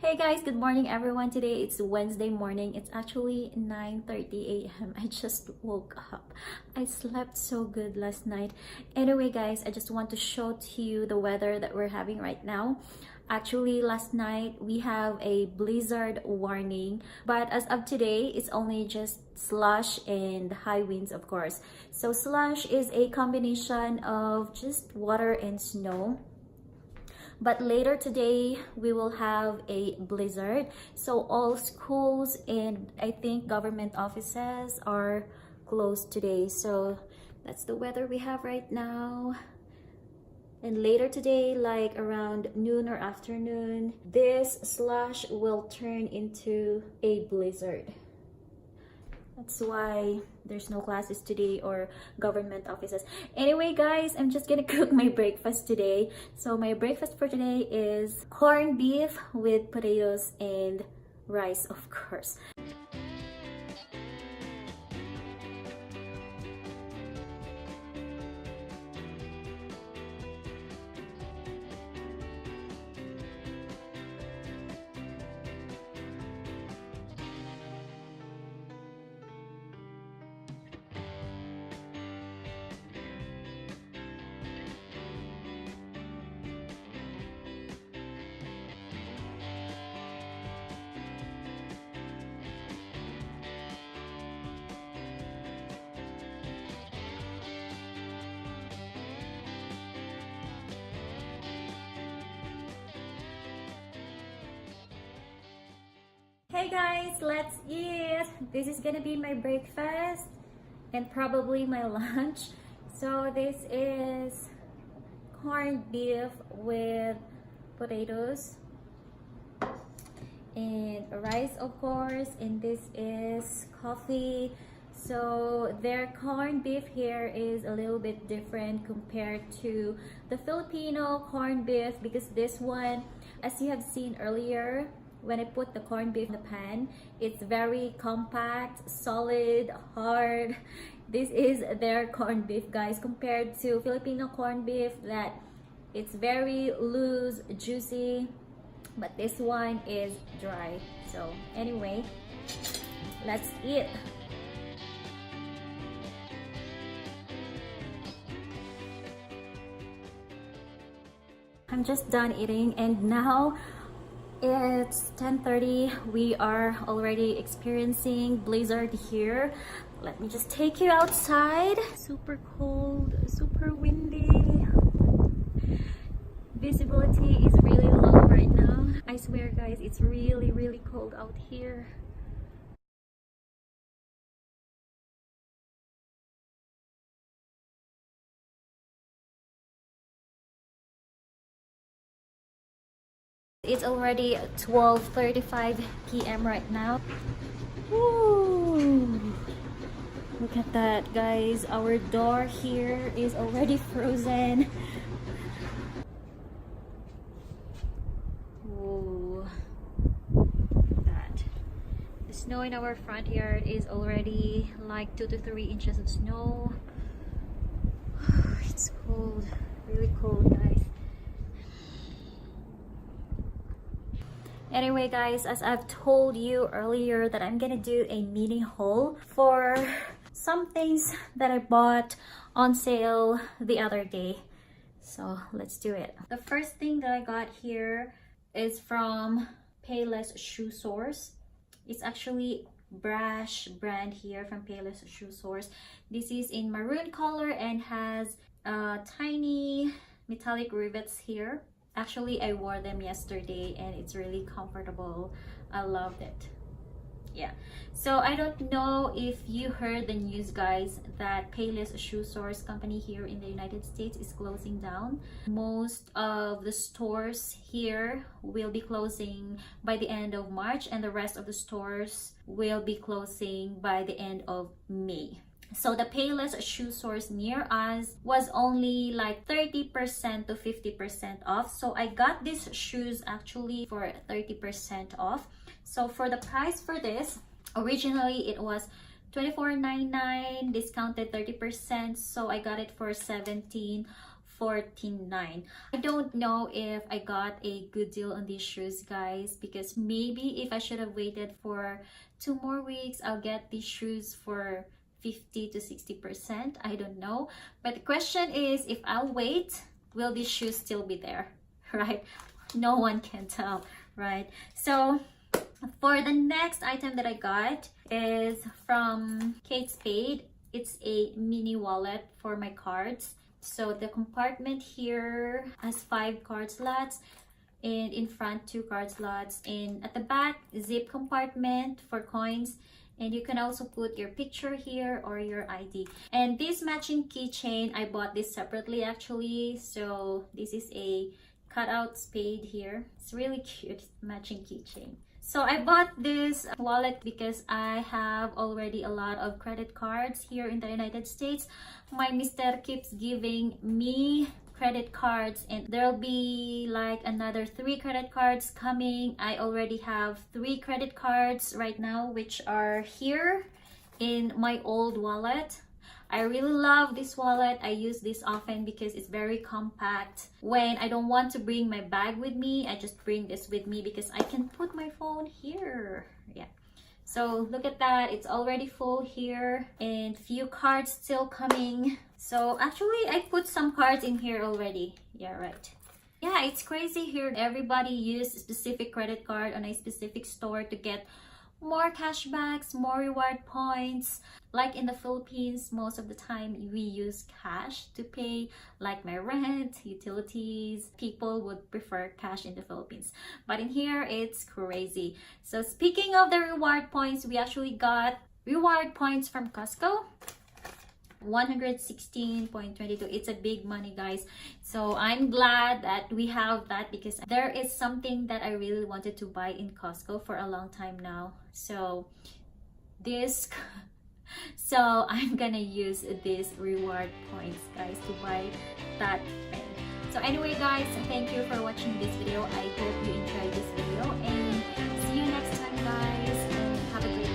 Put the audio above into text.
Hey guys, good morning everyone. Today it's Wednesday morning. It's actually 9:30 a.m. I just woke up. I slept so good last night. Anyway guys, I just want to show to you the weather that we're having right now. Actually, last night we have a blizzard warning, but as of today, it's only just slush and high winds, of course. So slush is a combination of just water and snow. But later today we will have a blizzard, so all schools and I think government offices are closed today. So that's the weather we have right now. And later today, like around noon or afternoon, this slush will turn into a blizzard. That's why there's no classes today or government offices. Anyway guys, I'm just gonna cook my breakfast today. So my breakfast for today is corned beef with potatoes and rice, of course. Hey guys, let's eat! This is gonna be my breakfast and probably my lunch. So this is corned beef with potatoes and rice, of course, and this is coffee. So their corned beef here is a little bit different compared to the Filipino corned beef, because this one, as you have seen earlier, when I put the corned beef in the pan, it's very compact, solid, hard. This is their corned beef, guys, compared to Filipino corned beef that it's very loose, juicy, but this one is dry. So anyway, let's eat. I'm just done eating and now it's 10:30. We are already experiencing blizzard here. Let me just take you outside. Super cold, super windy. Visibility is really low right now. I swear guys, it's really cold out here. It's already 12:35 p.m. right now. Woo! Look at that, guys. Our door here is already frozen. Ooh. That. The snow in our front yard is already like 2 to 3 inches of snow. It's cold. Really cold, guys. Anyway guys, as I've told you earlier that I'm gonna do a mini haul for some things that I bought on sale the other day. So let's do it. The first thing that I got here is from Payless shoe source. It's actually Brush brand here from Payless shoe source. This is in maroon color and has tiny metallic rivets here. Actually, I wore them yesterday and it's really comfortable. I loved it. Yeah. So I don't know if you heard the news, guys, that Payless shoe source company here in the United States is closing down. Most of the stores here will be closing by the end of March and the rest of the stores will be closing by the end of May. So the Payless shoe source near us was only like 30% to 50% off. So I got these shoes actually for 30% off. So for the price for this, originally it was $24.99, discounted 30%. So I got it for $17 $49. I don't know if I got a good deal on these shoes, guys, because maybe if I should have waited for 2 more weeks, I'll get these shoes for 50 to 60%. I don't know. But the question is, if I'll wait, will these shoes still be there, right? No one can tell, right? So for the next item that I got is from Spade. It's a mini wallet for my cards. So the compartment here has 5 card slots, and in front 2 card slots, and at the back zip compartment for coins, and you can also put your picture here or your ID. And this matching keychain, I bought this separately actually. So this is a cutout spade here. It's really cute matching keychain. So I bought this wallet because I have already a lot of credit cards here in the United States. My mister keeps giving me credit cards, and there'll be like another 3 credit cards coming. I already have 3 credit cards right now, which are here in my old wallet. I really love this wallet. I use this often because it's very compact. When I don't want to bring my bag with me, I just bring this with me because I can put my phone here. Yeah. So look at that. It's already full here, and few cards still coming. So actually, I put some cards in here already. Yeah, right. Yeah, it's crazy here. Everybody use a specific credit card on a specific store to get more cashbacks, more reward points. Like in the Philippines, most of the time we use cash to pay, like my rent, utilities. People would prefer cash in the Philippines, but in here it's crazy. So speaking of the reward points, we actually got reward points from Costco. 116.22. It's a big money, guys. So I'm glad that we have that because there is something that I really wanted to buy in Costco for a long time now. So I'm gonna use these reward points, guys, to buy that thing. So anyway, guys, thank you for watching this video. I hope you enjoyed this video, and see you next time, guys, and have a great day.